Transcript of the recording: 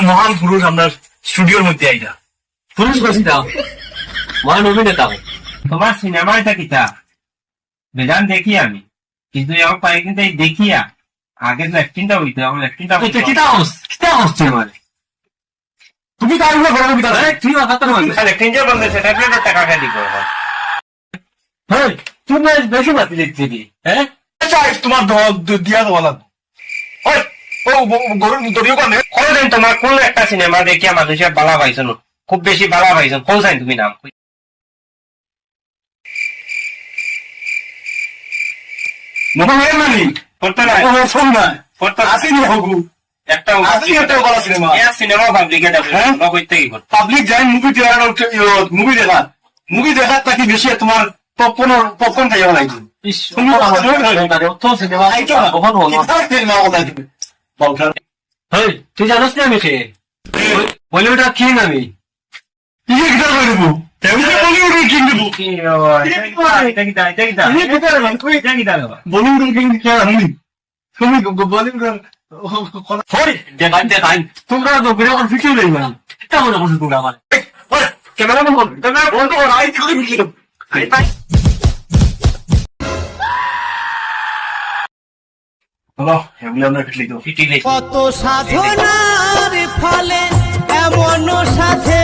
মহান পুরুষ আমরা স্টুডিওর মধ্যে আইরা পুরুষ বসিতাম মহান অভিনেতা তোমার সিনেমা এটা কিতা বেজান দেখি আমি কিন্তু এখন পাই কিন্তু এই দেখিয়া আগে লেফটিনটা হইতো এখন লেফটিনটা তুমি তার উপরে বড় কবিতা তুই কথা লেফটিন যে বলতে সেটা টাকা খালি করবো হ্যাঁ তুমি বেশি বাতি লিখছি কি হ্যাঁ তোমার দিয়া দেওয়া লাগবে গরুর দড়িও কানে কোনদিন তোমার কোন একটা সিনেমা দেখিয়া মানুষের বালা পাইছো না খুব বেশি বালা পাইছো কোন চাই তুমি নাম মহান মানি করতে না শোন না করতে আসেনি হগু একটা একটা বলা সিনেমা সিনেমা পাবলিকে যাবে করতে কি করতে পাবলিক যায় মুভি দেখা তাকে বেশি তোমার পপকর্ন খাইয়া লাগবে তুই জানোস না আমি খেয়ে বলিউডটা কিং আমি তোমরা ফিকির নেই কেমন বসে তোমরা আমার ক্যামেরাম্যান বন্ধ কর আই করে ভিডিও হলো এগুলো আমরা ফিটলি তো ফিটিলে কত সাধনার ফলে এমন সাথে